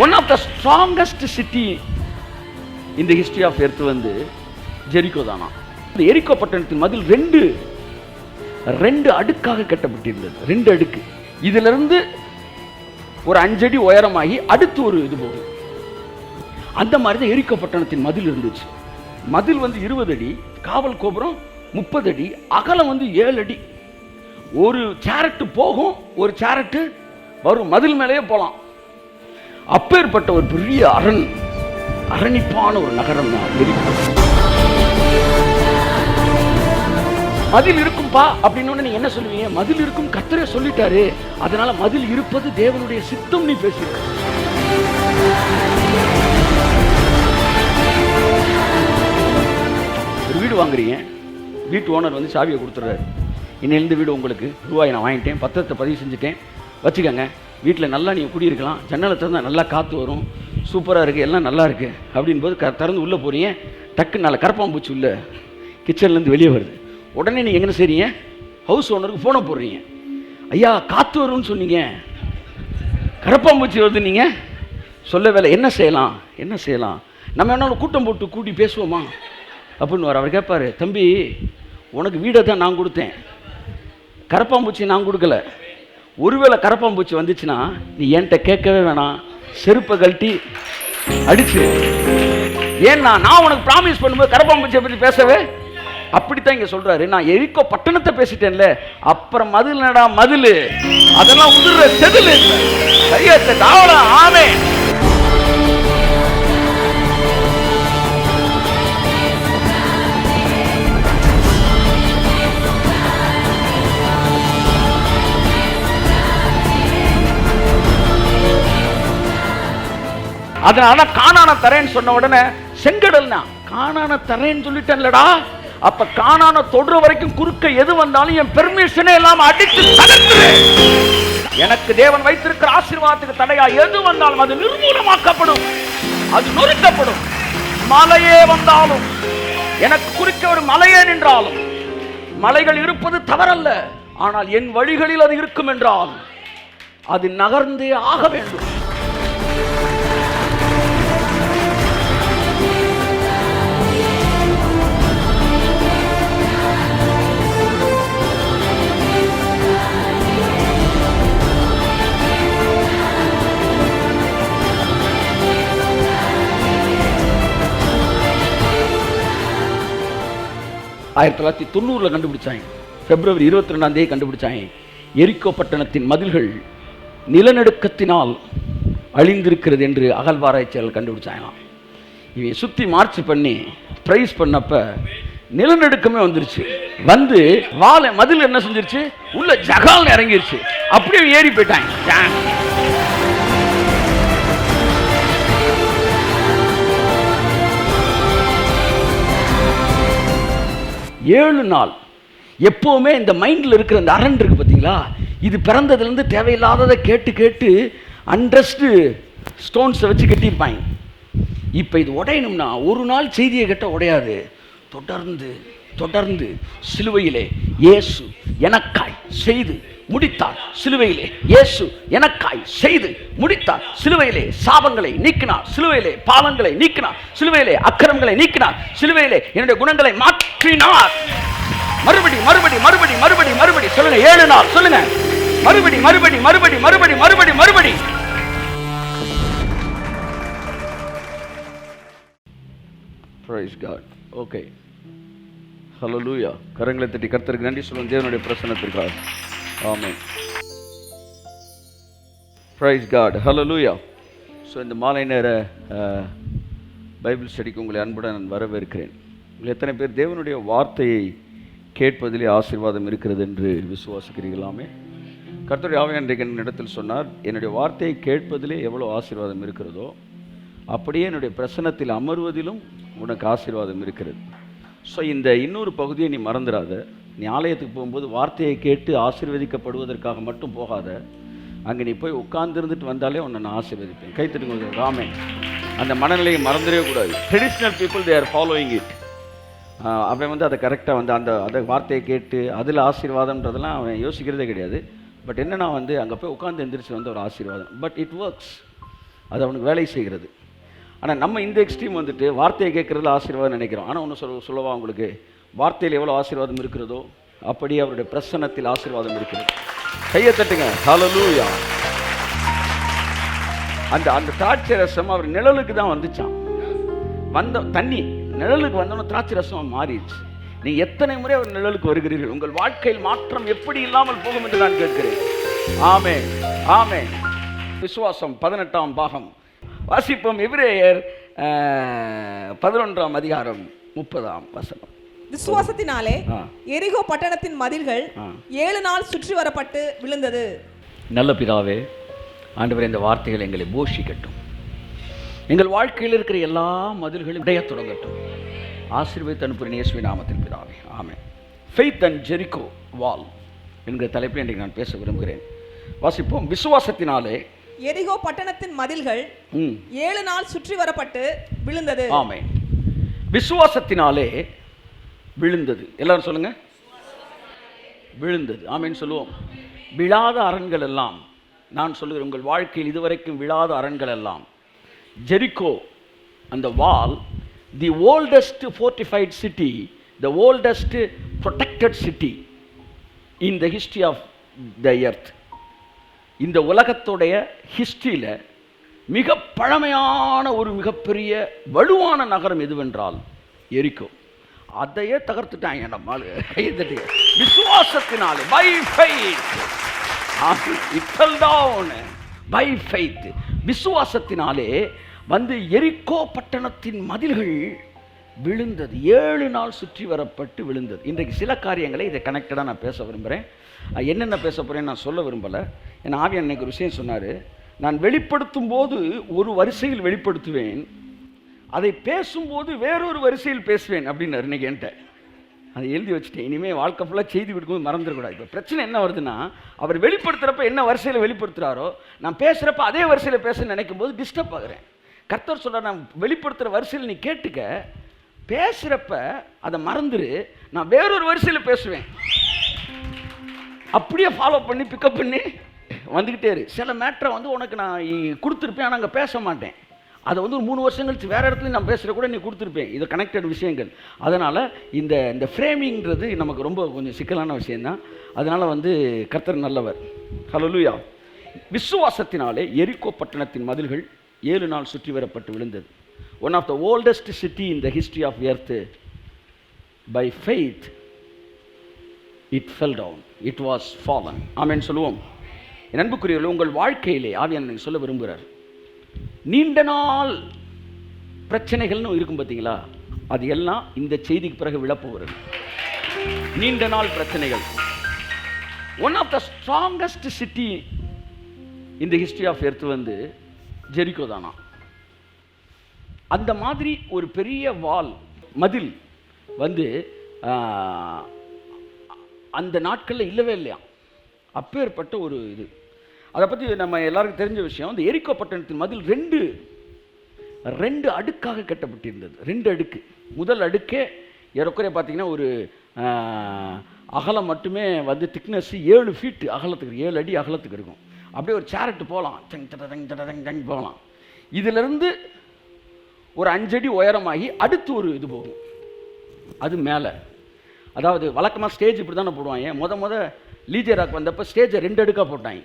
One of the strongest city in the history of earth வந்து Jericho தானா. இந்த எரிகோ பட்டணத்தின் மதில் ரெண்டு அடுக்காக கட்டப்பட்டிருந்தது. 2 அடுக்கு. இதுல இருந்து ஒரு 5 அடி உயரமாகி அடுத்து ஒரு இது போகும். அந்த மாதிரி தான் எரிகோ பட்டணத்தின் மதில் இருந்துச்சு. மதில் வந்து 20 அடி, காவல் கோபுரம் 30 அடி, அகலம் வந்து 7 அடி. ஒரு சேரட்டு போகும், ஒரு சேரட்டு வரும், மதில் மேலேயே போலாம். அப்பேற்பட்ட ஒரு பெரிய அரணிப்பான ஒரு நகரம் தான் எரிகோ. மதில் இருக்கும்பா அப்படின்னு நீங்க என்ன சொல்லுவீங்க? மதில் இருக்கும், கர்த்தரே சொல்லிட்டாரு, அதனால மதில் இருப்பது தேவனுடைய சித்தம். நீ பேசுற ஒரு வீடு வாங்குறீங்க, வீட்டு ஓனர் வந்து சாவியை கொடுத்துறாரு. இன்னிலிருந்து வீடு உங்களுக்கு ரூபாய் நான் வாங்கிட்டேன், பத்திரத்தை பதிவு செஞ்சுட்டேன், வச்சுக்கோங்க, வீட்டில் நல்லா நீங்கள் குடியிருக்கலாம், ஜன்னலை திறந்தால் நல்லா காற்று வரும், சூப்பராக இருக்குது, எல்லாம் நல்லா இருக்குது அப்படின் போது திறந்து உள்ளே போகிறீங்க, டக்குன்னு நல்ல கரப்பாம்பூச்சி உள்ள கிச்சன்லேருந்து வெளியே வருது. உடனே நீங்கள் என்ன செய்றீங்க? ஹவுஸ் ஓனருக்கு ஃபோனை போடுறீங்க. ஐயா காற்று வரும்னு சொன்னீங்க, கரப்பாம்பூச்சி வருது, நீங்கள் சொல்ல வேலை, என்ன செய்யலாம் நம்ம என்ன கூட்டம் போட்டு கூட்டி பேசுவோமா அப்படின்னு அவர் கேட்பார். தம்பி, உனக்கு வீடை தான் நான் கொடுத்தேன், கரப்பாம்பூச்சி நான் கொடுக்கல. ஒருவேளை கரப்பாம்பூச்சி வந்துச்சுன்னா நீ என்கிட்ட கேட்கவே வேணாம், செருப்பை கழட்டி அடிச்சு. ஏன்னா நான் உனக்கு ப்ராமிஸ் பண்ணும்போது கரப்பாம்பூச்சியை பற்றி பேசவே. அப்படித்தான் இங்க சொல்றாரு. நான் எரிகோ பட்டணத்தை பேசிட்டேன்ல, அப்புறம் மதில் நடா மதில், அதெல்லாம் உதிர்ற செதில் கையெழுத்த தாவல. ஆமே. அதனால கானான தரேன்னு சொன்ன உடனே செங்கடல்னா கானான தரேன்னு சொல்லிட்டேன்லடா, அப்ப கானான தொடுற வரைக்கும் குறுக்க எது வந்தாலும் என் பெர்மிஷனே இல்லாம அடித்து தடுத்துரு. எனக்கு தேவன் வைத்திருக்கிற ஆசீர்வாதத்துக்கு தடையா எது வந்தாலும் அது நிர்மூலமாக்கப்படும், அது நொறுக்கப்படும். மலையே வந்தாலும், எனக்கு குறுக்க ஒரு மலையே நின்றாலும், மலைகள் இருப்பது தவறல்ல, ஆனால் என் வழிகளில் அது இருக்கும் என்றால் அது நகர்ந்தே ஆக வேண்டும். ஆயிரத்தி 1990 கண்டுபிடிச்சாங்க. பிப்ரவரி 22 கண்டுபிடிச்சாங்க. எரிகோ பட்டணத்தின் மதில்கள் நிலநடுக்கத்தினால் அழிந்திருக்கிறது என்று அகழ்வாராய்ச்சியாளர்கள் கண்டுபிடிச்சாங்களாம். இவன் சுற்றி மார்ச் பண்ணி பிரைஸ் பண்ணப்ப நிலநடுக்கமே வந்துருச்சு. வந்து மதில் என்ன செஞ்சிருச்சு? உள்ள ஜகால் இறங்கிருச்சு. அப்படியே ஏறி போயிட்டாங்க. 7 நாள். எப்போவுமே இந்த மைண்டில் இருக்கிற அந்த அரண் இருக்கு பார்த்தீங்களா, இது பிறந்ததுலேருந்து தேவையில்லாததை கேட்டு அண்ட்ரஸ்டு ஸ்டோன்ஸை வச்சு கட்டியிருப்பாங்க. இப்போ இது உடையணும்னா ஒரு நாள் செய்தியை கேட்டால் உடையாது. தொடர்ந்து சிலுவையிலே இயேசு எனக்காய் செய்து முடித்தார், சிலுவையிலே இயேசு எனக்காய் செய்து முடித்தார், சிலுவையிலே சாபங்களை நீக்கினார், சிலுவையிலே பாவங்களை நீக்கினார், சிலுவையிலே அக்கிரமங்களை நீக்கினார், சிலுவையிலே என்னுடைய குணங்களை மாற்றினார். மறுபடி சொல்லுங்க. 7 நாள் சொல்லுங்க. மறுபடி. Praise God. Okay. Hallelujah. கரங்களை தட்டி கர்த்தருக்கு நன்றி சொல்லுங்க தேவனுடைய பிரசன்னத்திற்காக. ஆமென். Praise God. Hallelujah. ஸோ இந்த மாலை நேர பைபிள் ஸ்டடிக்கு உங்களை அன்புடன் நான் வரவேற்கிறேன். உங்கள் எத்தனை பேர் தேவனுடைய வார்த்தையை கேட்பதிலே ஆசீர்வாதம் இருக்கிறது என்று விசுவாசிக்கிறீர்களாமே? கர்த்தருடைய ஆவியானவர் இன்றைக்கு என்னிடத்தில் சொன்னார், என்னுடைய வார்த்தையை கேட்பதிலே எவ்வளோ ஆசீர்வாதம் இருக்கிறதோ அப்படியே என்னுடைய பிரசன்னத்தில் அமர்வதிலும் உனக்கு ஆசீர்வாதம் இருக்கிறது. ஸோ இந்த இன்னொரு பகுதியை நீ மறந்துடாத. நீ ஆலயத்துக்கு போகும்போது வார்த்தையை கேட்டு ஆசீர்வதிக்கப்படுவதற்காக மட்டும் போகாத. அங்கே நீ போய் உட்கார்ந்துருந்துட்டு வந்தாலே உன்னை நான் ஆசீர்வதிப்பேன். கைத்தட்டுங்க ராமே. அந்த மனநிலையை மறந்துடவே கூடாது. Traditional people they are following it. அவன் வந்து அதை கரெக்டாக வந்து அந்த வார்த்தையை கேட்டு அதில் ஆசீர்வாதம்ன்றதெல்லாம் அவன் யோசிக்கிறதே கிடையாது. பட் என்னன்னா வந்து அங்கே போய் உட்காந்து எந்திரிச்சு வந்து ஒரு ஆசீர்வாதம். But it works. அது அவனுக்கு வேலை செய்கிறது. ஆனால் நம்ம இந்த எக்ஸ்ட்ரீம் வந்துட்டு வார்த்தையை கேட்குறதுல ஆசீர்வாதம் நினைக்கிறோம். ஆனால் ஒன்று சொல்லவா உங்களுக்கு, வார்த்தையில் எவ்வளோ ஆசீர்வாதம் இருக்கிறதோ அப்படியே அவருடைய பிரசன்னத்தில் ஆசீர்வாதம் இருக்கிறது. கையை தட்டுங்க, ஹல்லேலூயா. அந்த அந்த திராட்சை ரசம் அவர் நிழலுக்கு தான் வந்துச்சான். வந்த தண்ணி நிழலுக்கு வந்தோன்னு திராட்சை ரசம் மாறிடுச்சு. நீ எத்தனை முறை அவர் நிழலுக்கு வருகிறீர்கள், உங்கள் வாழ்க்கையில் மாற்றம் எப்படி இல்லாமல் போகும் என்று நான் கேட்கிறேன். ஆமென், ஆமென். விசுவாசம் 18ஆம் பாகம் வாசிப்போம். எபிரேயர் 11ஆம் அதிகாரம் 30ஆம் வசனம். விசுவாசத்தினாலே எரிகோ பட்டணத்தின் மதில்கள் 7 நாள் சுற்றி வரப்பட்டு விழுந்தது. நல்ல பிதாவே, ஆண்டவரே, இந்த வார்த்தைகள் எங்களை போஷிக்கட்டும். எங்கள் வாழ்க்கையில் இருக்கிற எல்லா மதில்களும் உடைய தொடங்கட்டும். ஆசீர்வதித்து அனுப்புகிறேன் இயேசுவின் நாமத்தில் பிதாவே, ஆமென். ஃபெய்த் அண்ட் ஜெரிகோ வால் என்கிற தலைப்பில் இன்றைக்கு நான் பேச விரும்புகிறேன். வாசிப்போம். விசுவாசத்தினாலே எரிகோ பட்டணத்தின் மதில்கள் 7 நாள் சுற்றி வரப்பட்டு விழுந்தது. ஆமென். விசுவாசத்தினாலே விழுந்தது. எல்லாரும் சொல்லுங்க, விழுந்தது. ஆமென் சொல்லுவோம். விழாத அரண்கள் எல்லாம், நான் சொல்லுகிறேன், உங்கள் வாழ்க்கையில் இதுவரைக்கும் விழாத அரண்கள் எல்லாம், ஜெரிகோ அந்த wall, the oldest fortified city, the oldest protected city in the history of the earth. இந்த உலகத்துடைய ஹிஸ்ட்ரியில் மிக பழமையான ஒரு மிகப்பெரிய வலுவான நகரம் எதுவென்றால் எரிகோ. அதையே தகர்த்துட்டாங்க நம்ம கையெழுத்து. விசுவாசத்தினாலே, by faith, it fell down by faith. விசுவாசத்தினாலே வந்து எரிகோ பட்டணத்தின் மதில்கள் விழுந்தது. 7 நாள் சுற்றி வரப்பட்டு விழுந்தது. இன்றைக்கு சில காரியங்களை இதை கனெக்டடாக நான் பேச விரும்புகிறேன். என்னென்ன பேச போகிறேன்னு நான் சொல்ல விரும்பலை. என் ஆவியானவர் எனக்கு ஒரு விஷயம் சொன்னார். நான் வெளிப்படுத்தும் போது ஒரு வரிசையில் வெளிப்படுத்துவேன், அதை பேசும்போது வேறொரு வரிசையில் பேசுவேன் அப்படின்னாரு. இன்றைக்கி என்கிட்ட அதை எழுதி வச்சுட்டேன். இனிமேல் வாழ்க்கை ஃபுல்லாக செய்தி கொடுக்கும்போது மறந்துடக்கூடாது. இப்போ பிரச்சனை என்ன வருதுன்னா, அவர் வெளிப்படுத்துகிறப்ப என்ன வரிசையில் வெளிப்படுத்துகிறாரோ நான் பேசுகிறப்ப அதே வரிசையில் பேச நினைக்கும் போது டிஸ்டர்ப் ஆகுறேன். கர்த்தர் சொல்கிறார், நான் வெளிப்படுத்துகிற வரிசையில் நீ கேட்டுக்க, பேசுகிறப்ப அதை மறந்துடு, நான் வேறொரு வரிசையில் பேசுவேன். அப்படியே ஃபாலோ பண்ணி பிக்கப் பண்ணி வந்துக்கிட்டே இரு. சில மேட்ரை வந்து உனக்கு நான் கொடுத்துருப்பேன், ஆனால் அங்கே பேச மாட்டேன். அதை வந்து ஒரு 3 வருஷம் கழிச்சு வேறு இடத்துல நான் பேசுகிற கூட நீ கொடுத்துருப்பேன். இது கனெக்டட் விஷயங்கள். அதனால் இந்த ஃப்ரேமிங்கிறது நமக்கு ரொம்ப கொஞ்சம் சிக்கலான விஷயந்தான். அதனால் வந்து கர்த்தர் நல்லவர். ஹல்லேலூயா. விசுவாசத்தினாலே எரிகோ பட்டணத்தின் மதில்கள் 7 நாள் சுற்றி வரப்பட்டு விழுந்தது. One of the oldest city in the history of earth. By faith it fell down, it was fallen. Amen சொல்லுவோம். என் அன்புக்குரியவர்களே, உங்கள் வாழ்க்கையிலே ஆவியானவர் சொல்ல விரும்புகிறார், நீண்ட நாள் பிரச்சனைகள்னு இருக்கும் பார்த்தீங்களா, அது எல்லாம் இந்த செய்திக்கு பிறகு விழப்போகிறது. நீண்ட நாள் பிரச்சனைகள். One of the strongest city in the history of earth வந்து ஜெரிகோ தானா. அந்த மாதிரி ஒரு பெரிய வால், மதில் வந்து அந்த நாட்களில் இல்லவே இல்லையா. அப்பேற்பட்ட ஒரு இது. அதை பற்றி நம்ம எல்லாருக்கும் தெரிஞ்ச விஷயம். அந்த எரிகோ பட்டணத்தின் மதில் ரெண்டு அடுக்காக கட்டப்பட்டிருந்தது. 2 அடுக்கு. முதல் அடுக்கே ஏறக்குறைய பார்த்தீங்கன்னா ஒரு அகலம் மட்டுமே வந்து திக்னஸ் 7 ஃபீட் அகலத்துக்கு, 7 அடி அகலத்துக்கு இருக்கும். அப்படியே ஒரு சேரட்டு போகலாம், டங் போகலாம். இதிலிருந்து ஒரு 5 அடி உயரமாகி அடுத்து ஒரு இது போகும், அது மேலே. அதாவது வழக்கமாக ஸ்டேஜ் இப்படி தானே போடுவாங்க. முத லீஜர் ராக் வந்தப்போ ஸ்டேஜை 2 அடுக்காக போட்டாங்க.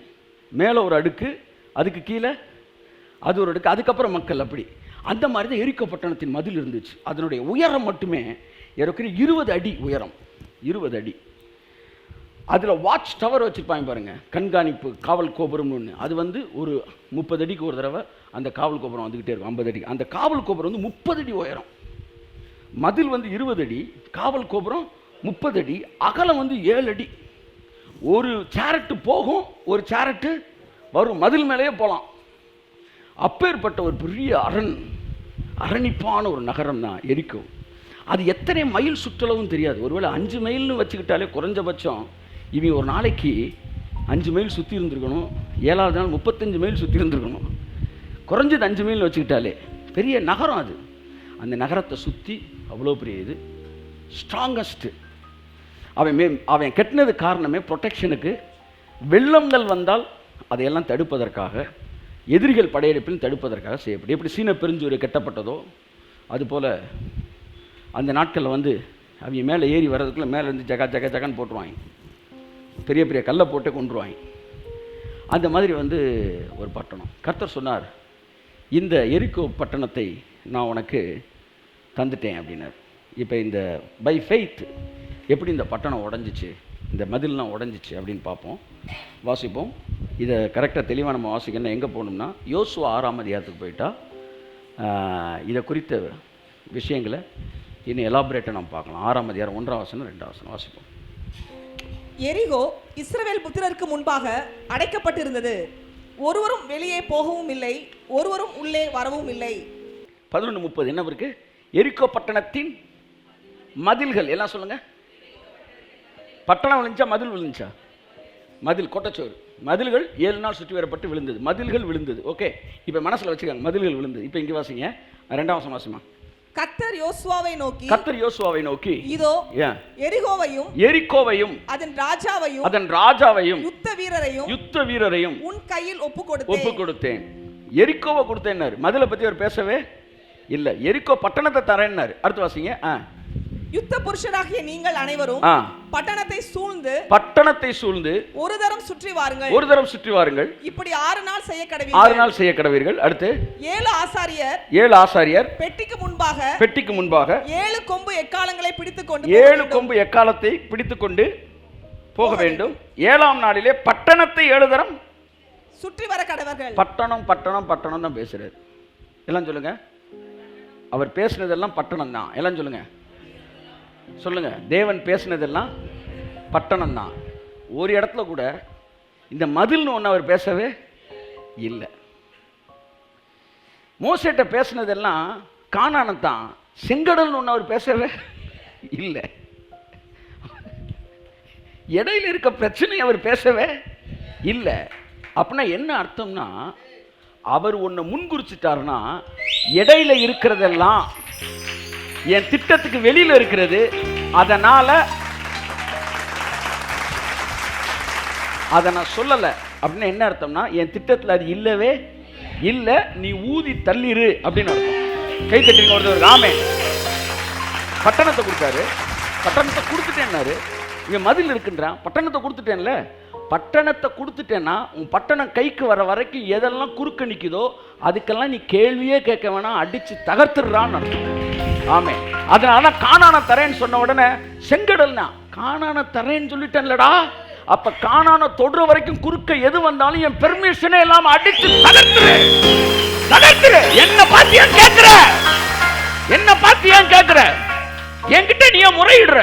மேலே ஒரு அடுக்கு, அதுக்கு கீழே அது ஒரு அடுக்கு, அதுக்கப்புறம் மக்கள். அப்படி அந்த மாதிரி தான் எரிகோ பட்டணத்தின் மதில் இருந்துச்சு. அதனுடைய உயரம் மட்டுமே ஏறக்குறைய 20 அடி உயரம். 20 அடி. அதில் வாட்ச் டவர் வச்சுருப்பாங்க பாருங்கள், கண்காணிப்பு காவல் கோபுரம்னு ஒன்று. அது வந்து ஒரு 30 அடிக்கு ஒரு தடவை அந்த காவல் கோபுரம் வந்துக்கிட்டே இருக்கும். 50 அடி. அந்த காவல் கோபுரம் வந்து 30 அடி உயரம். மதில் வந்து 20 அடி, காவல் கோபுரம் 30 அடி, அகலம் வந்து 7 அடி. ஒரு சேரட்டு போகும், ஒரு சேரட்டு வரும், மதில் மேலேயே போகலாம். அப்பேற்பட்ட ஒரு பெரிய அரணிப்பான ஒரு நகரம் தான் எரிகோ. அது எத்தனை மைல் சுற்றளவும் தெரியாது. ஒருவேளை 5 மைல்னு வச்சுக்கிட்டாலே குறைஞ்சபட்சம் இவங்க ஒரு நாளைக்கு 5 மைல் சுற்றி இருந்திருக்கணும். 7ஆவது நாள் 35 மைல் சுற்றி இருந்திருக்கணும். குறைஞ்சது 5 மைல் வச்சுக்கிட்டாலே பெரிய நகரம் அது. அந்த நகரத்தை சுற்றி அவ்வளோ பெரிய இது, ஸ்ட்ராங்கஸ்ட்டு. அவன் கட்டினது காரணமே ப்ரொடெக்ஷனுக்கு. வெள்ளங்கள் வந்தால் அதையெல்லாம் தடுப்பதற்காக எதிரிகள் படையெடுப்பில் தடுப்பதற்காக செய்யப்படும். எப்படி சீன பெருஞ்சுவர் கட்டப்பட்டதோ அதுபோல் அந்த நாட்களில் வந்து அவங்க மேலே ஏறி வர்றதுக்குள்ளே மேலே இருந்து ஜகா ஜகா ஜகான்னு போட்டுருவாங்க, பெரிய பெரிய கல்லை போட்டு கொண்டுருவாங்க. அந்த மாதிரி வந்து ஒரு பட்டணம். கர்த்தர் சொன்னார், இந்த எரிகோ பட்டணத்தை நான் உனக்கு தந்துட்டேன் அப்படின்னார். இப்போ இந்த பை ஃபெய்த் எப்படி இந்த பட்டணம் உடஞ்சிச்சு, இந்த மதில்லாம் உடஞ்சிச்சு அப்படின்னு பார்ப்போம், வாசிப்போம். இதை கரெக்டாக தெளிவாக நம்ம வாசிக்கணும். எங்கே போகணும்னா யோசுவா 6ஆம் அதிகாரத்துக்கு போயிட்டா இதை குறித்த விஷயங்களை இன்னும் எலாபரேட்டாக நம்ம பார்க்கலாம். 6ஆம் அதிகாரம் 1ஆம் வசனம் 2ஆம் வசனம் வாசிப்போம். எரிகோ இஸ்ரவேல் புத்திரருக்கு முன்பாக அடைக்கப்பட்டிருந்தது, ஒருவரும் வெளியே போகவும் இல்லை, ஒருவரும் உள்ளே வரவும் இல்லை. 11:30 என்ன இருக்கு? எரிகோ பட்டணத்தின் மதில்கள் எல்லாம் சொல்லுங்க. பட்டணம் விழுந்துச்சா மதில் விழுந்துச்சா? மதில் கொட்டச்சோறு. மதில்கள் 7 நாள் சுற்றி வரப்பட்டு விழுந்தது. மதில்கள் விழுந்தது. ஓகே, இப்போ மனசில் வச்சுக்காங்க, மதில்கள் விழுந்தது. இப்போ இங்கே வாசிங்க 2ஆம் வசனம் வாசிமா. கர்த்தர் யோசுவாவை நோக்கி, இதோ எரிகோவையும் அதன் ராஜாவையும் யுத்த வீரரையும் உன் கையில் ஒப்பு கொடுத்தேன். எரிகோவை கொடுத்தேன்னாரு. மதிலை பத்தி அவர் பேசவே இல்லை. எரிகோ பட்டணத்தை தரேன்னாரு. அடுத்து வாசிங்க. யுத்த புருஷராகிய நீங்கள் அனைவரும் பட்டணத்தை சூழ்ந்து ஒரு தரம் சுற்றி வாருங்கள். இப்படி 6 நாள் செய்ய கடவீர்கள். அடுத்து 7 ஆசாரியர் பெட்டிக்கு முன்பாக 7 கொம்பு எக்காலங்களை பிடித்துக்கொண்டு போக வேண்டும். 7ஆம் நாளிலே பட்டணத்தை 7 தரம் சுற்றி வர கடவர்கள். பட்டணம் தான் பேசுறாரு. எல்லாம் சொல்லுங்க. அவர் பேசுனதெல்லாம் பட்டணம் தான். எல்லாம் சொல்லுங்க. தேவன் பேசினதெல்லாம் பட்டணம் தான். ஒரு இடத்துல கூட இந்த மதில்னு ஒன்று அவர் பேசவே இல்லை. மோசேட்ட பேசினதெல்லாம் கானான் தான். செங்கடல்னு ஒன்று அவர் பேசவே இல்லை. இடையில இருக்க பிரச்சனை அவர் பேசவே இல்லை. அப்படின்னா என்ன அர்த்தம்னா, அவர் ஒன்று முன்குறிச்சிட்டாருன்னா இடையில இருக்கிறதெல்லாம் என் திட்டத்துக்கு வெளியில இருக்கிறது, அதனால அதை நான் சொல்லலை அப்படின்னு என்ன அர்த்தம்னா, என் திட்டத்தில் அது இல்லவே இல்லை, நீ ஊதி தள்ளிரு அப்படின்னு அர்த்தம். கை தட்டுங்க ஒருத்தர். ஆமே. பட்டணத்தை கொடுத்தாரு. பட்டணத்தை கொடுத்துட்டேன்னாரு. இவன் மதில் இருக்குன்றான். பட்டணத்தை கொடுத்துட்டேன்ல. பட்டணத்தை கொடுத்துட்டேன்னா உன் பட்டணம் கைக்கு வர வரைக்கும் எதெல்லாம் குறுக்க நிற்குதோ அதுக்கெல்லாம் நீ கேள்வியே கேட்க வேணாம், அடிச்சு தகர்த்துடுறான்னு அர்த்தம். ஆமே. அதனால கானான தரேன்னு சொன்ன உடனே செங்கடல்னா கானான தரேன்னு சொல்லிட்டேன்லடா. அப்ப கானான தொடுற வரைக்கும் குறுக்க எது வந்தாலும் என் பெர்மிஷனே இல்லாம அடிச்சு தகர்த்துரு. என்ன பார்த்து ஏன் கேட்கிற? என்கிட்ட நீ ஏன் முறையிடுற?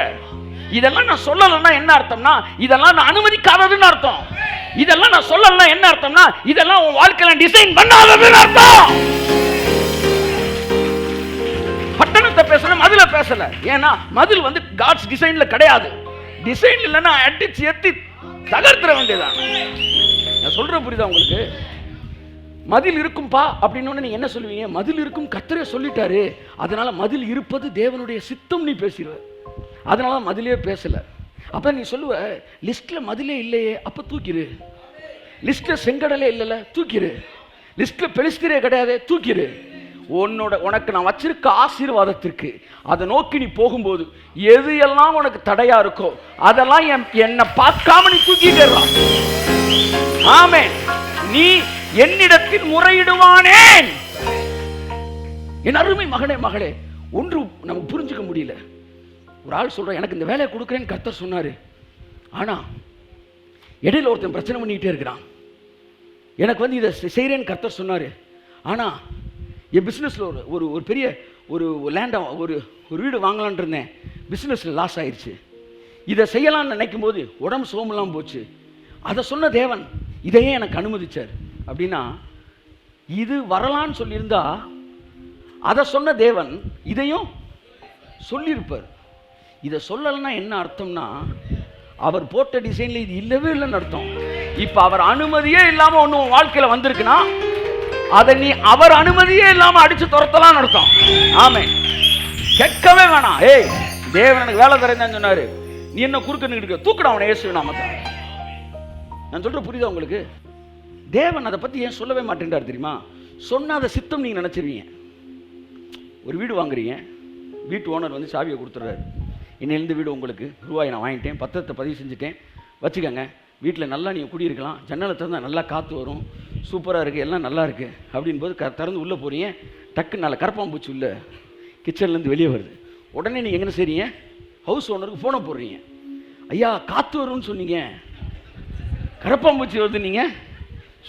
இதெல்லாம் நான் சொல்லலைன்னா என்ன அர்த்தம்னா, இதெல்லாம் நான் அனுமதிக்காததுன்னு அர்த்தம். இதெல்லாம் நான் சொல்லலைன்னா என்ன அர்த்தம்னா, இதெல்லாம் உன் வாழ்க்கையில டிசைன் பண்ணாததுன்னு அர்த்தம். பட்டணத்தை பேசல, மதில பேசல. ஏன்னா மதில் வந்து காட்ஸ் டிசைன்ல கிடையாது. டிசைன் இல்லைன்னா அடிச்சு எத்தி தகர்த்துற வேண்டியதான். நான் சொல்றேன், புரியுதா உங்களுக்கு? மதில் இருக்கும்பா அப்படின்னு நீங்க என்ன சொல்லுவீங்க? மதில் இருக்கும், கர்த்தரே சொல்லிட்டாரு, அதனால மதில் இருப்பது தேவனுடைய சித்தம் நீ பேசிடுவ. அதனால மதிலே பேசல. அப்ப நீ சொல்லுவ, லிஸ்ட்ல மதிலே இல்லையே, அப்ப தூக்கிரு. லிஸ்ட்ல செங்கடலே இல்லைல்ல, தூக்கிரு. லிஸ்ட்ல பெலிஸ்தீரே கிடையாது, தூக்கிரு. உனக்கு நான் வச்சிருக்க ஆசீர்வாதத்திற்கு அதை நோக்கி நீ போகும்போது எது எல்லாம் உனக்கு தடையா இருக்கோ அதெல்லாம் என்னை பார்க்காம நீ தூக்கிடலாம். ஆமே. நீ என்னிடத்தில் முறையிடுவானேன். என் அருமை மகனே மகளே, ஒன்று நமக்கு புரிஞ்சுக்க முடியல. ஒரு ஆள் சொல்ற, எனக்கு இந்த வேலையை கொடுக்குறேன்னு கர்த்தர் சொன்னாரு, ஆனா இடையில ஒருத்தன் பிரச்சனை பண்ணிக்கிட்டே இருக்கிறான். எனக்கு வந்து இதை செய்கிறேன்னு கர்த்தர் சொன்னாரு, ஆனா என் பிஸ்னஸில் ஒரு பெரிய ஒரு லேண்டை ஒரு வீடு வாங்கலான் இருந்தேன், பிஸ்னஸில் லாஸ் ஆயிடுச்சு. இதை செய்யலான்னு நினைக்கும் போது உடம்பு சோமெல்லாம் போச்சு. அதை சொன்ன தேவன் இதையே எனக்கு அனுமதிச்சார். அப்படின்னா இது வரலான்னு சொல்லியிருந்தா அதை சொன்ன தேவன் இதையும் சொல்லியிருப்பார். இதை சொல்லலைன்னா என்ன அர்த்தம்னா, அவர் போட்ட டிசைன்ல இது இல்லவே இல்லைன்னு அர்த்தம். இப்போ அவர் அனுமதியே இல்லாமல் ஒன்று வாழ்க்கையில் வந்திருக்குன்னா அதை நீ அவர் அனுமதியே இல்லாம அடிச்சு துரத்தலாம் அர்த்தம். ஆமே. கேட்கவே வேணாம். ஏய், தேவன் எனக்கு வேலை தரேன்னு சொன்னாரு, நீ என்ன குறுக்க நிற்க? தூக்கடா அவனை இயேசு நாமத்தில். நான் சொல்ற புரியுதா உங்களுக்கு? தேவன் அதை பற்றி ஏன் சொல்லவே மாட்டேன்றார் தெரியுமா? சொன்னால் அதை சித்தம் நீங்கள் நினச்சிருவீங்க. ஒரு வீடு வாங்குறீங்க, வீட்டு ஓனர் வந்து சாவியை கொடுத்துட்றாரு. இன்னிலேருந்து வீடு உங்களுக்கு, ரூபாய் நான் வாங்கிட்டேன், பத்திரத்தை பதிவு செஞ்சுட்டேன், வச்சுக்கோங்க, வீட்டில் நல்லா நீங்கள் குடியிருக்கலாம், ஜன்னலை திறந்தால் நல்லா காற்று வரும், சூப்பராக இருக்குது, எல்லாம் நல்லா இருக்குது அப்படின் போது திறந்து உள்ளே போகிறீங்க. டக்குன்னு நல்ல கரப்பாம்பூச்சி உள்ள கிச்சன்லேருந்து வெளியே வருது. உடனே நீங்கள் என்ன செய்றீங்க? ஹவுஸ் ஓனருக்கு ஃபோனை போடுறீங்க. ஐயா காற்று வரும்னு சொன்னீங்க, கரப்பாம்பூச்சி வருது, நீங்கள்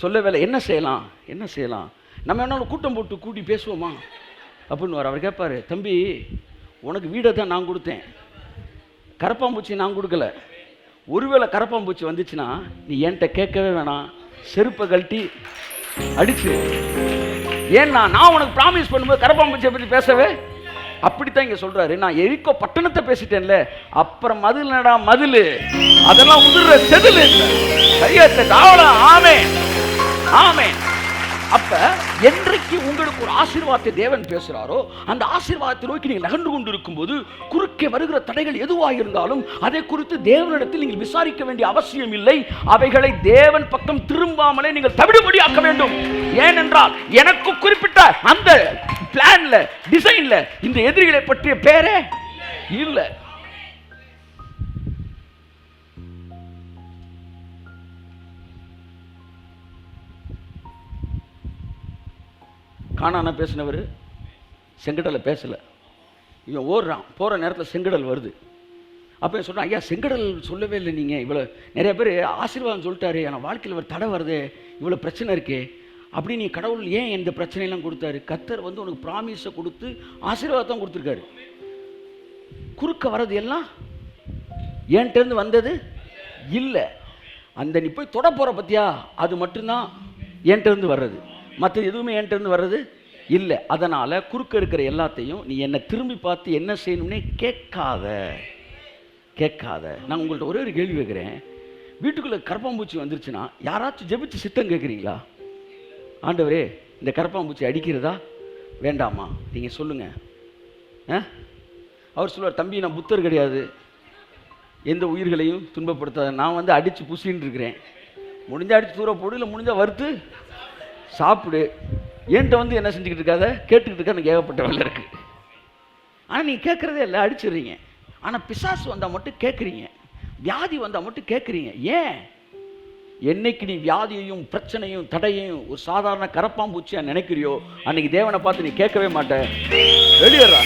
சொல்ல வேலை, என்ன செய்யலாம் என்ன செய்யலாம், நம்ம என்னாலும் கூட்டம் போட்டு கூட்டி பேசுவோமா அப்படின்னு அவர் கேட்பார். தம்பி, உனக்கு வீடை தான் நான் கொடுத்தேன், கரப்பாம்பூச்சி நான் கொடுக்கல. ஒருவேளை கரப்பாம்பூச்சி வந்துச்சுன்னா நீ என்கிட்ட கேட்கவே வேணாம், செருப்பை கழட்டி அடிச்சு. ஏன்னா நான் உனக்கு ப்ராமிஸ் பண்ணும்போது கரப்பாம்பூச்சியை பற்றி பேசவே. அப்படித்தான் இங்கே சொல்கிறாரு. நான் எரிக்கோ பட்டணத்தை பேசிட்டேன்ல, அப்புறம் மதில்டா மதில், அதெல்லாம் உதிர்ற செதில் கையெழுத்து தாவலாம். ஆமே ஆமே. அப்ப என்றைக்கு உங்களுக்கு ஒரு ஆசீர்வாதத்தை தேவன் பேசுறாரோ, அந்த ஆசீர்வாதத்தை நோக்கி நீங்கள் நகர்ந்து கொண்டு இருக்கும்போது குறுக்கே வருகிற தடைகள் எதுவாக இருந்தாலும் அதை குறித்து தேவனிடத்தில் நீங்கள் விசாரிக்க வேண்டிய அவசியம் இல்லை. அவைகளை தேவன் பக்கம் திரும்பாமலே நீங்கள் தவிடுபடியாக்க வேண்டும். ஏனென்றால் எனக்கு குறிப்பிட்ட அந்த பிளான்ல, டிசைன்ல இந்த எதிரிகளை பற்றிய பேரே இல்லை. காணான பேசினவர் செங்கடலை பேசலை. இவன் ஓடுறான், போகிற நேரத்தில் செங்கடல் வருது. அப்போ சொல்கிறான், ஐயா செங்கடல் சொல்லவே இல்லை, நீங்கள் இவ்வளோ நிறைய பேர் ஆசீர்வாதம் சொல்லிட்டாரு, ஆனால் வாழ்க்கையில் ஒரு தடை வருது, இவ்வளோ பிரச்சனை இருக்கே அப்படி, நீ கடவுள் ஏன் இந்த பிரச்சனையெல்லாம் கொடுத்தாரு? கர்த்தர் வந்து உனக்கு ப்ராமிஸை கொடுத்து ஆசீர்வாதம் கொடுத்துருக்காரு. குறுக்க வர்றது எல்லாம் ஏன்ட்டேருந்து வந்தது இல்லை. அந்த நீ போய் தொட போகிற பற்றியா, அது மட்டும்தான் ஏன்ட்டேருந்து வர்றது, மற்ற எதுவுமே என்கிட்ட வர்றது இல்லை. அதனால் குறுக்க இருக்கிற எல்லாத்தையும் நீ என்னை திரும்பி பார்த்து என்ன செய்யணும்னே கேட்காத. நான் உங்கள்கிட்ட ஒரே ஒரு கேள்வி கேட்குறேன். வீட்டுக்குள்ளே கரப்பாம்பூச்சி வந்துருச்சுன்னா யாராச்சும் ஜெபிச்சு சித்தம் கேட்குறீங்களா? ஆண்டவரே இந்த கரப்பாம்பூச்சி அடிக்கிறதா வேண்டாமா நீங்கள் சொல்லுங்கள். அவர் சொல்லுவார், தம்பி நான் புத்தர் கிடையாது, எந்த உயிர்களையும் துன்பப்படுத்தாத, நான் வந்து அடித்து புசின்னு இருக்கிறேன், முடிஞ்சால் அடித்து தூர போடு, இல்லை முடிஞ்சால் வறுத்து சாப்பிடு, என்கிட்ட வந்து என்ன செஞ்சுக்கிட்டு இருக்காத, கேட்டுக்கிட்டு இருக்க, எனக்கு ஏகப்பட்ட வேலை இருக்குது. ஆனால் நீங்கள் கேட்குறதே இல்லை, அடிச்சிடுறீங்க. ஆனால் பிசாசு வந்தால் மட்டும் கேட்குறீங்க, வியாதி வந்தால் மட்டும் கேட்குறீங்க. ஏன்? என்னைக்கு நீ வியாதியையும் பிரச்சனையும் தடையையும் ஒரு சாதாரண கரப்பாம்பூச்சியாக நினைக்கிறியோ அன்னைக்கு தேவனை பார்த்து நீ கேட்கவே மாட்ட, வெளியேறா.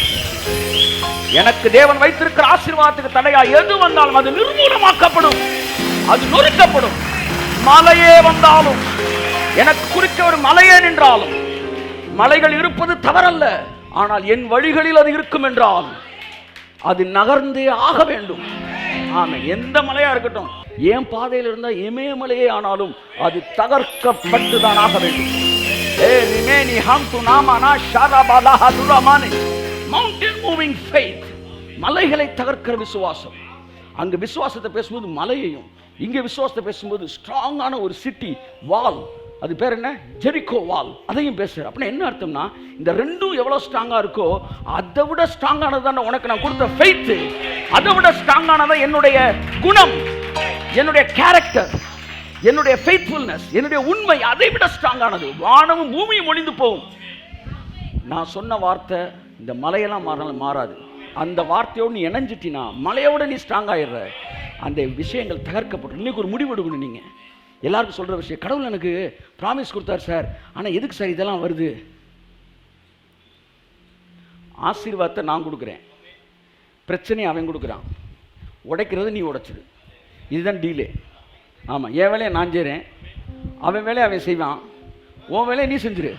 எனக்கு தேவன் வைத்திருக்கிற ஆசீர்வாதத்துக்கு தடையா எது வந்தாலும் அது நிர்மூலமாக்கப்படும், அது நொறுக்கப்படும். மலையே வந்தாலும், எனக்கு குறிக்க ஒரு மலையே நின்றாலும், மலைகள் இருப்பது தவறல்ல, ஆனால் என் வழிகளில் அது இருக்கும் என்றால் அது நகர்ந்தே ஆக வேண்டும். ஆமா, எந்த மலையா இருக்கட்டும், என் பாதையில் இருந்தால் இமயமலையே ஆனாலும் அது தகர்க்கப்பட்டுதான் ஆக வேண்டும். மலைகளை தகர்க்கிற விசுவாசம். அங்க விசுவாசத்தை பேசும்போது மலையையும், இங்கே விசுவாசத்தை பேசும்போது ஸ்ட்ராங்கான ஒரு சிட்டி வால், அது பேர் என்ன, ஜெரிகோ வால், அதையும் பேசுற. அப்படின்னா என்ன அர்த்தம்னா, இந்த ரெண்டும் எவ்வளவு ஸ்ட்ராங்கா இருக்கோ அதை விட ஸ்ட்ராங்கானது உனக்கு நான் கொடுத்த ஃபெய்த், அதை விட ஸ்ட்ராங்கானது என்னுடைய குணம், என்னுடைய கேரக்டர், என்னுடைய ஃபெய்த்ஃபுல்னஸ், என்னுடைய உண்மை, அதை விட ஸ்ட்ராங்கானது. வானமும் பூமியும் ஒளிந்து போகும், நான் சொன்ன வார்த்தை இந்த மலையெல்லாம் மாறினாலும் மாறாது. அந்த வார்த்தையோடு நீ இணைஞ்சிட்டினா மலையோட நீ ஸ்ட்ராங் ஆயிடுற. அந்த விஷயங்கள் தகர்க்கப்படும். இன்னைக்கு ஒரு முடிவு எடுக்கணும். நீங்கள் எல்லாருக்கும் சொல்கிற விஷயம், கடவுள் எனக்கு ப்ராமிஸ் கொடுத்தார் சார், ஆனால் எதுக்கு சார் இதெல்லாம் வருது? ஆசீர்வாதத்தை நான் கொடுக்குறேன், பிரச்சனையை அவன் கொடுக்குறான், உடைக்கிறது நீ உடைச்சிடு, இதுதான் டீலே. ஆமாம், என் வேலையை நான் செய்கிறேன், அவன் வேலையை அவன் செய்வான், உன் வேலையை நீ செஞ்சிரு.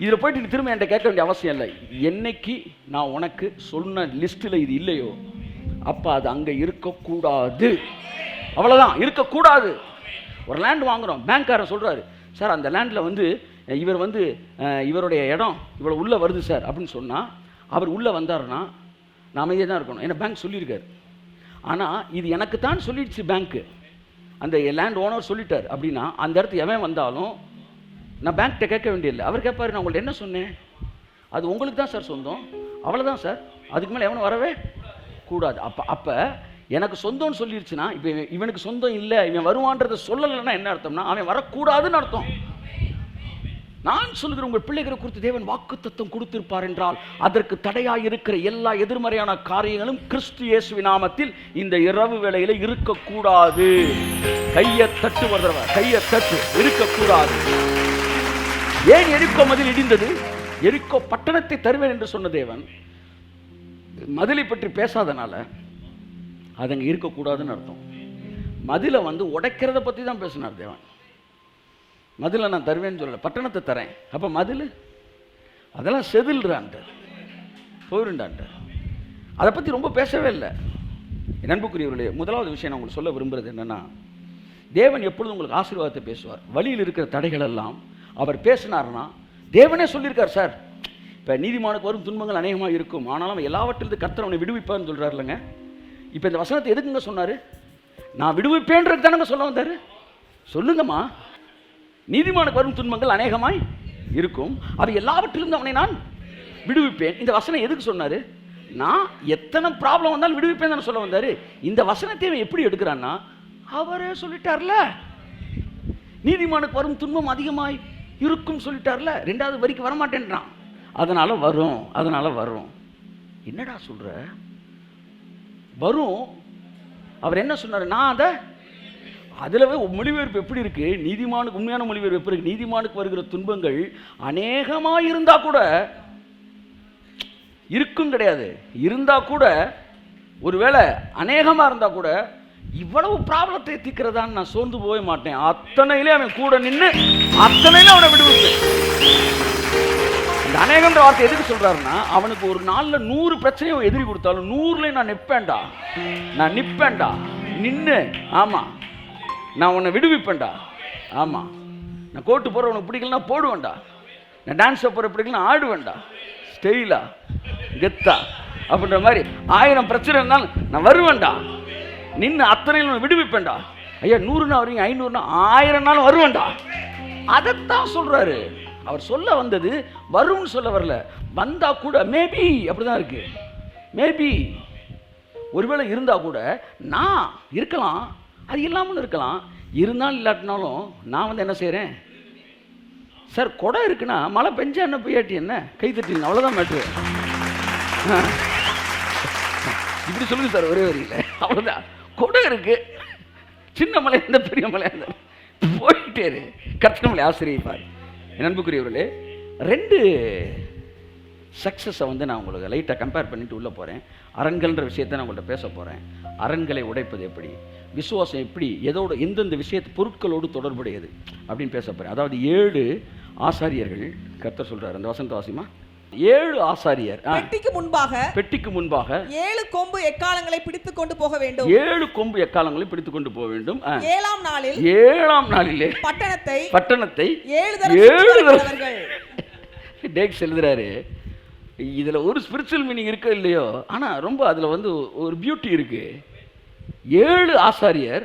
இதில் போயிட்டு நீ திரும்ப என்கிட்ட கேட்க வேண்டிய அவசியம் இல்லை. என்னைக்கு நான் உனக்கு சொன்ன லிஸ்ட்டில் இது இல்லையோ அப்போ அது அங்கே இருக்கக்கூடாது, அவ்வளோதான், இருக்கக்கூடாது. ஒரு லேண்ட் வாங்குகிறோம், பேங்க்காரன் சொல்கிறாரு, சார் அந்த லேண்டில் வந்து இவர் வந்து இவருடைய இடம் இவ்வளோ உள்ளே வருது சார் அப்படின்னு சொன்னால், அவர் உள்ளே வந்தாருன்னா நான் அமைதியாக தான் இருக்கணும், ஏன்னா பேங்க் சொல்லியிருக்காரு. ஆனால் இது எனக்கு தான் சொல்லிடுச்சு பேங்க்கு, அந்த லேண்ட் ஓனர் சொல்லிட்டார் அப்படின்னா அந்த இடத்துக்கு எவன் வந்தாலும் நான் பேங்க்கிட்ட கேட்க வேண்டியதில்லை. அவர் கேட்பார், நான் உங்கள்ட்ட என்ன சொன்னேன், அது உங்களுக்கு தான் சார் சொந்தம், அவ்வளோதான் சார், அதுக்கு மேலே எவனும் வரவே கூடாது. அப்போ எனக்கு சொந்தம்னு சொல்லிருச்சுன்னா, இப்போ இவனுக்கு சொந்தம் இல்லை, இவன் வருவான்றதை சொல்லலைன்னா என்ன அர்த்தம்னா, அவன் வரக்கூடாதுன்னு அர்த்தம். நான் சொல்லுகிற உங்கள் பிள்ளைகளை குறித்து தேவன் வாக்குத்தத்தம் கொடுத்திருப்பார் என்றால், அதற்கு தடையாக இருக்கிற எல்லா எதிர்மறையான காரியங்களும் கிறிஸ்து இயேசுவின் நாமத்தில் இந்த இரவு வேளையில இருக்கக்கூடாது. கையை தட்டு வருகிறவ, கையை தட்டு, இருக்கக்கூடாது. ஏன் எரிக்கோ மதில் இடிந்தது? எரிக்கோ பட்டணத்தை தருவேன் என்று சொன்ன தேவன் மதிலை பற்றி பேசாதனால அது அங்கே இருக்கக்கூடாதுன்னு அர்த்தம். மதிலை உடைக்கிறத பற்றி தான் பேசினார் தேவன். மதிலை நான் தருவேன்னு சொல்லலை, பட்டணத்தை தரேன். அப்போ மதில் அதெல்லாம் செதில்றான்ட்டு போயிருண்டான்ட்டு, அதை பற்றி ரொம்ப பேசவே இல்லை. நண்புக்குரியவர்களே, முதலாவது விஷயம் நான் உங்களுக்கு சொல்ல விரும்புகிறது என்னென்னா, தேவன் எப்பொழுதும் உங்களுக்கு ஆசீர்வாதத்தை பேசுவார். வழியில் இருக்கிற தடைகள் எல்லாம் அவர் பேசினார்னா, தேவனே சொல்லியிருக்கார் சார், இப்போ நீதிமானுக்கு வரும் துன்பங்கள் அநேகமாக இருக்கும், ஆனாலும் எல்லாவற்றிலிருந்து கர்த்தர் அவனை விடுவிப்பான்னு சொல்கிறார் இல்லைங்க. இப்போ இந்த வசனத்தை எதுக்குங்க சொன்னார்? நான் விடுவிப்பேன்றதுக்கு தானங்க சொல்ல வந்தார். சொல்லுங்கம்மா, நீதிமானுக்கு வரும் துன்பங்கள் அநேகமாய் இருக்கும், அது எல்லாவற்றிலிருந்து அவனை நான் விடுவிப்பேன். இந்த வசனம் எதுக்கு சொன்னார்? நான் எத்தனை ப்ராப்ளம் வந்தாலும் விடுவிப்பேன் தானே சொல்ல வந்தார். இந்த வசனத்தை அவன் எப்படி எடுக்கிறான்னா, அவரே சொல்லிட்டார்ல, நீதிமானுக்கு வரும் துன்பம் அதிகமாய் இருக்கும் சொல்லிட்டார்ல, ரெண்டாவது வரிக்கு வரமாட்டேன்றான். அதனால வரும், அதனால வரும். என்னடா சொல்ற? வரும். அவர் என்ன சொன்னார்? நான் அதில் மொழிபெயர்ப்பு எப்படி இருக்கு? நீதிமானுக்கு உண்மையான மொழிபெயர்ப்பு எப்படி இருக்கு? நீதிமானுக்கு வருகிற துன்பங்கள் அநேகமாக இருந்தா கூட, இருக்கும் கிடையாது, இருந்தா கூட, ஒருவேளை அநேகமாக இருந்தா கூட, இவ்வளவு ப்ராப்ளத்தை தீர்க்கிறதான்னு நான் சோர்ந்து போக மாட்டேன். அத்தனையிலே அவன் கூட நின்று அத்தனையிலே அவனை விடுவிப்பேன். இந்த அநேகன்ற வார்த்தை எதுக்கு சொல்றாருன்னா, அவனுக்கு ஒரு நாளில் 100 பிரச்சனையை எதிரி கொடுத்தாலும் 100ல நான் நிற்பேன்டா, நான் நிற்பேன்டா, நின்று, ஆமா நான் உன்னை விடுவிப்பேன்டா, ஆமா நான் கோட்டு போற உனக்கு பிடிக்கலன்னா போடுவேன்டா, நான் டான்ஸ் போற பிடிக்கலன்னா ஆடுவேன்டா, ஸ்டைலா கெத்தா அப்படின்ற மாதிரி 1000 பிரச்சனை இருந்தாலும் நான் வருவேன்டா, நின்று அத்தனையில் விடுவிப்பேன்டா. ஐயா 100 வரீங்க, 500 1000 நாளும் வருவேன்டா. அதைத்தான் சொல்றாரு. அவர் சொல்ல வந்தது வரும்னு சொல்ல வரல. வந்தா கூட மேபி அப்படிதான் இருக்கு. மேபி ஒருவேளை இருந்தா கூட நான் இருக்கலாம், அது இல்லாமல் இருக்கலாம். இருந்தாலும் இல்லாட்டினாலும் நான் என்ன செய்கிறேன் சார்? கொடை இருக்குன்னா மழை பெஞ்சா என்ன பெய்யாட்டி என்ன, கை தட்டிங்க, அவ்வளோதான் மேட்ரு. இப்படி சொல்லுங்க சார் ஒரே வரியில், அவ்வளோதான். கொடை இருக்கு, சின்ன மலை இருந்த பெரிய மலை இருந்த போயிட்டே இரு, கர்த்தர் நம்மளை ஆசிரியப்பார். என் அன்புக்குரியவர்களே, 2 சக்ஸஸை நான் உங்களுக்கு லைட்டாக கம்பேர் பண்ணிட்டு உள்ளே போகிறேன். அரண்கள்ன்ற விஷயத்தை நான் உங்கள்கிட்ட பேச போகிறேன். அரண்களை உடைப்பது எப்படி, விசுவாசம் எப்படி, எதோட எந்தெந்த விஷயத்து பொருட்களோடு தொடர்புடையது அப்படின்னு பேச போகிறேன். அதாவது 7 ஆசாரியர்கள் கர்த்தர் சொல்கிறார். அந்த வசனத்தை வாசிமா. 7 ஆசாரியர் பெட்டிக்கு முன்பாக 7 கொம்பு எக்காலங்களை பிடித்துக் கொண்டு போக வேண்டும். 7 கொம்பு எக்காலங்களை பிடித்துக் கொண்டு போக வேண்டும். 7ஆம் நாளிலே பட்டணத்தை 7 தடவை டேக்ஸ் எழுதுறாரு. இதுல ஒரு ஸ்பிரிச்சுவல் மீனிங் இருக்கோ இல்லையோ, ஆனா ரொம்ப அதுல ஒரு பியூட்டி இருக்கு. 7 ஆசாரியர்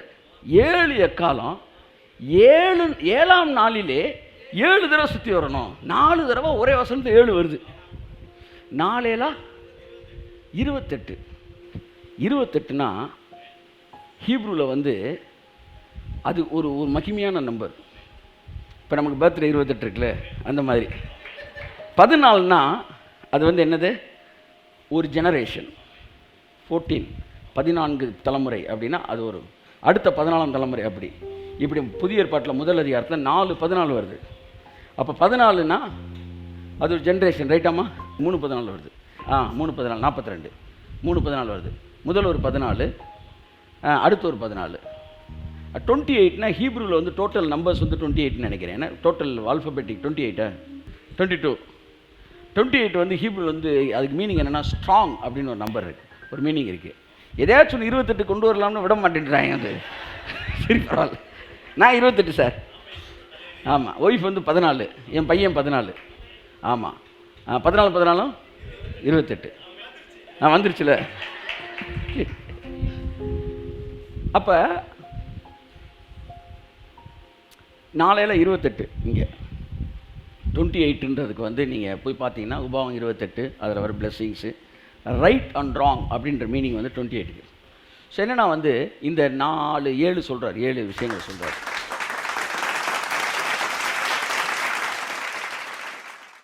7 எக்காலம் 7ஆம் நாளிலே 7 தடவை சுற்றி வரணும். 4 தடவை ஒரே வசனத்து 7 வருது. 4 28. 28னா ஹீப்ரூவில் அது ஒரு மகிமையான நம்பர். இப்போ நமக்கு பர்த்டே 28 இருக்குல்ல, அந்த மாதிரி. 14னா அது என்னது? ஒரு ஜெனரேஷன். 14 தலைமுறை அப்படின்னா அது ஒரு அடுத்த 14ஆம் தலைமுறை. அப்படி இப்படி புதிய ஏற்பாட்டில் முதல் அதிகாரத்தில் 4:14 வருது. அப்போ 14னா அது ஒரு ஜென்ரேஷன், ரைட்டாமா? 3:14 வருது. 3:14 42. 3:14 வருது. முதல் ஒரு 14, அடுத்து ஒரு 14. 28னா ஹீப்ரூவில் டோட்டல் நம்பர்ஸ் 28 நினைக்கிறேன். ஏன்னா டோட்டல் ஆல்ஃபபெட்டிக் 22 ஹீப்ரூ அதுக்கு மீனிங் என்னென்னா ஸ்ட்ராங் அப்படின்னு ஒரு நம்பர் இருக்குது, ஒரு மீனிங் இருக்குது. எதையாச்சும் 28 கொண்டு வரலாம்னு விட மாட்டேன்றாங்க. அது சரி பரவாயில்ல, நான் 28 சார். ஆமாம், ஒய்ஃப் 14, என் பையன் 14. ஆமாம், 14 28 வந்துருச்சுல. அப்போ 4 28 இங்கே 28ன்றதுக்கு நீங்கள் போய் பார்த்தீங்கன்னா உபாகம் 28 அதில் வர பிளெஸ்ஸிங்ஸு ரைட் அண்ட் ராங் அப்படின்ற மீனிங் 28க்கு. ஸோ என்னன்னா வந்து இந்த 4 7 சொல்றார், 7 விஷயங்கள் சொல்றார்.